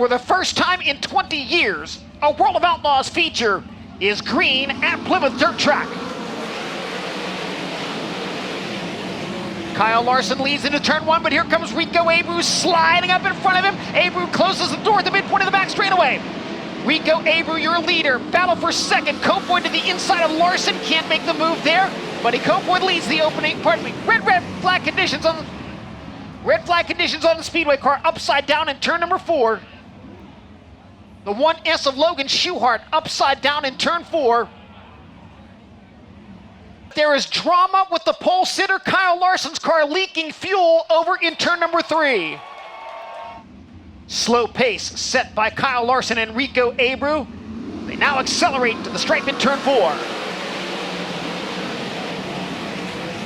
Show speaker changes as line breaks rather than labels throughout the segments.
For the first time in 20 years, a World of Outlaws feature is green at Plymouth Dirt Track. Kyle Larson leads into turn one, but here comes Rico Abreu sliding up in front of him. Abreu closes the door at the midpoint of the back straightaway. Rico Abreu, your leader. Battle for second. Kofoid to the inside of Larson. Can't make the move there. Buddy Kofoid leads the opening. Pardon me. Red flag conditions on the speedway car. Upside down in turn number 4. The 1S of Logan Schuhart upside down in turn 4. There is drama with the pole sitter Kyle Larson's car leaking fuel over in turn number 3. Slow pace set by Kyle Larson and Rico Abreu. They now accelerate to the stripe in turn 4.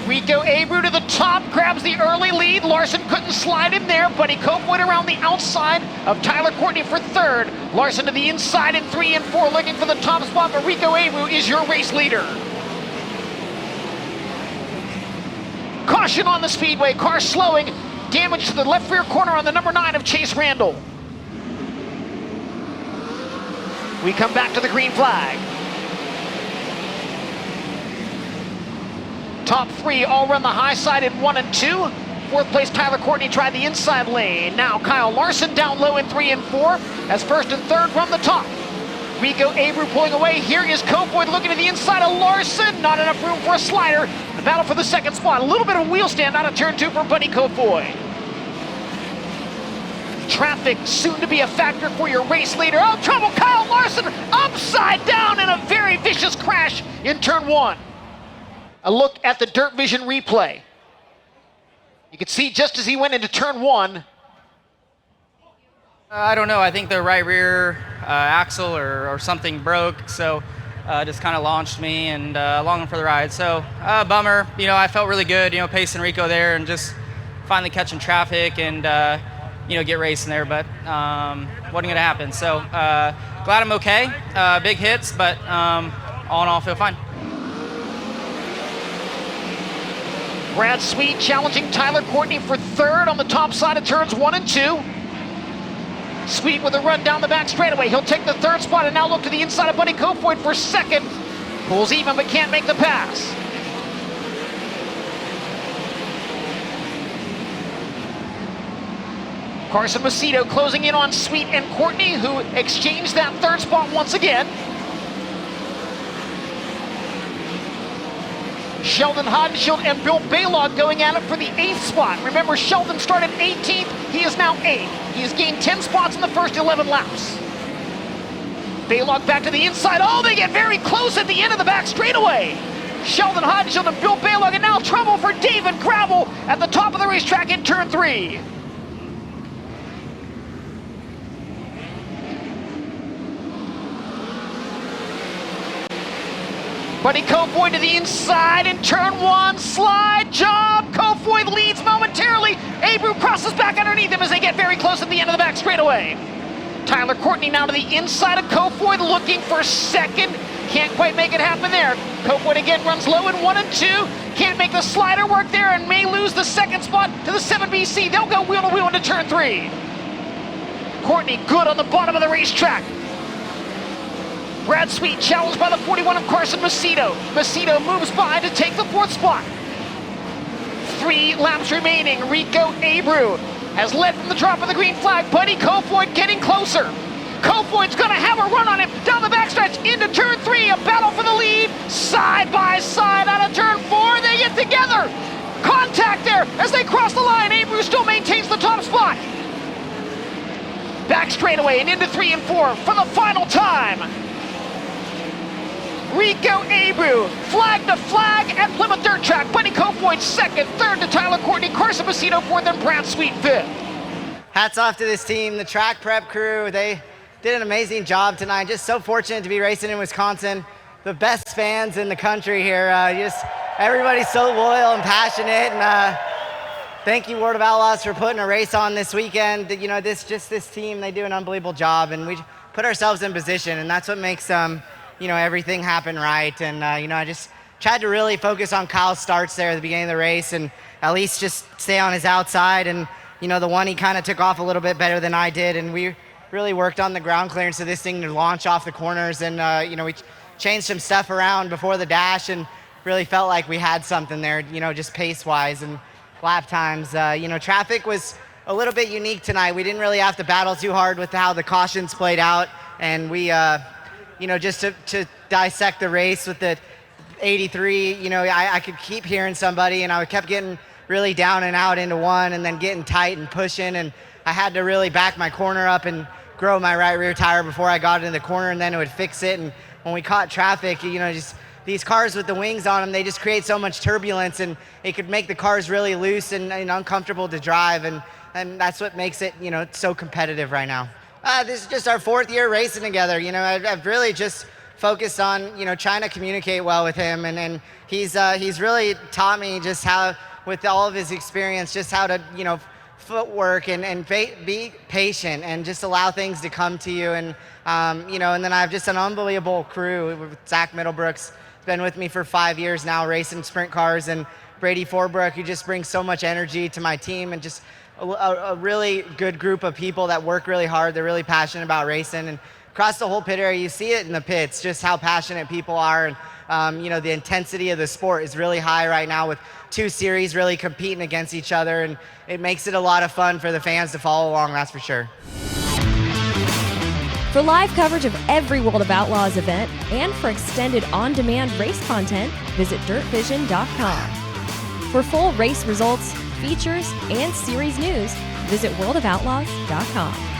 Rico Abreu to the top, grabs the early lead. Larson couldn't slide him there. Buddy Kofoid around the outside of Tyler Courtney for third. Larson to the inside in 3 and 4, looking for the top spot, but Rico Abreu is your race leader. Caution on the speedway, car slowing. Damage to the left rear corner on the number 9 of Chase Randall. We come back to the green flag. Top 3 all run the high side in 1 and 2. Fourth place Tyler Courtney tried the inside lane. Now Kyle Larson down low in 3 and 4 as first and third run the top. Rico Abreu pulling away. Here is Kofoid looking to the inside of Larson. Not enough room for a slider. The battle for the second spot. A little bit of a wheel stand out of turn 2 for Buddy Kofoid. Traffic soon to be a factor for your race leader. Oh, trouble! Kyle Larson upside down in a very vicious crash in turn 1. A look at the Dirt Vision replay. You can see just as he went into turn 1.
I don't know. I think the right rear axle or something broke, so just kind of launched me and along for the ride. So bummer. You know, I felt really good. You know, pacing Rico there and just finally catching traffic and get racing there, but wasn't gonna happen. So glad I'm okay. Big hits, but all in all, feel fine.
Brad Sweet challenging Tyler Courtney for third on the top side of turns 1 and 2. Sweet with a run down the back straightaway. He'll take the third spot and now look to the inside of Buddy Kofoid for second. Pulls even but can't make the pass. Carson Macedo closing in on Sweet and Courtney, who exchanged that third spot once again. Sheldon Hodenshield and Bill Baylog going at it for the 8th spot. Remember, Sheldon started 18th. He is now 8th. He has gained 10 spots in the first 11 laps. Baylog back to the inside. Oh, they get very close at the end of the back straightaway. Sheldon Hodenshield and Bill Baylog, and now trouble for David Gravel at the top of the racetrack in turn 3. Buddy Kofoid to the inside in turn 1, slide job. Kofoid leads momentarily. Abreu crosses back underneath him as they get very close at the end of the back straightaway. Tyler Courtney now to the inside of Kofoid looking for second. Can't quite make it happen there. Kofoid again runs low in 1 and 2. Can't make the slider work there and may lose the second spot to the 7BC. They'll go wheel to wheel into turn 3. Courtney good on the bottom of the racetrack. Brad Sweet challenged by the 41 of Carson Macedo. Macedo moves by to take the 4th spot. 3 laps remaining. Rico Abreu has led from the drop of the green flag. Buddy Kofoid getting closer. Kofoid's gonna have a run on him down the backstretch into turn 3. A battle for the lead. Side by side out of turn 4. They get together. Contact there as they cross the line. Abreu still maintains the top spot. Back straightaway and into 3 and 4 for the final time. Rico Abreu, flag to flag at Plymouth Dirt Track. Buddy Kofoid second, third to Tyler Courtney, Carson Macedo fourth, and Brad Sweet fifth.
Hats off to this team, the track prep crew. They did an amazing job tonight. Just so fortunate to be racing in Wisconsin. The best fans in the country here. Everybody's so loyal and passionate. And thank you, World of Outlaws, for putting a race on this weekend. You know, this team, they do an unbelievable job, and we put ourselves in position, and that's what makes everything happen right. And I just tried to really focus on Kyle's starts there at the beginning of the race, and at least just stay on his outside. And the one he kind of took off a little bit better than I did, and we really worked on the ground clearance of this thing to launch off the corners, and we changed some stuff around before the dash and really felt like we had something there, just pace-wise and lap times. Traffic was a little bit unique tonight. We didn't really have to battle too hard with how the cautions played out, and we, just to dissect the race with the 83, I could keep hearing somebody, and I kept getting really down and out into one and then getting tight and pushing, and I had to really back my corner up and grow my right rear tire before I got into the corner, and then it would fix it. And when we caught traffic, just these cars with the wings on them, they just create so much turbulence, and it could make the cars really loose and uncomfortable to drive, and that's what makes it so competitive right now. This is just our 4th year racing together. I've really just focused on trying to communicate well with him, and he's really taught me just how, with all of his experience, just how to footwork and be patient and just allow things to come to you. And and then I have just an unbelievable crew with Zach Middlebrooks. He's been with me for 5 years now, racing sprint cars, and Brady Forbrook, who just brings so much energy to my team, and just a really good group of people that work really hard. They're really passionate about racing, and across the whole pit area, you see it in the pits, just how passionate people are. And the intensity of the sport is really high right now, with 2 series really competing against each other, and it makes it a lot of fun for the fans to follow along, that's for sure.
For live coverage of every World of Outlaws event and for extended on-demand race content, visit dirtvision.com. For full race results, features, and series news, visit worldofoutlaws.com.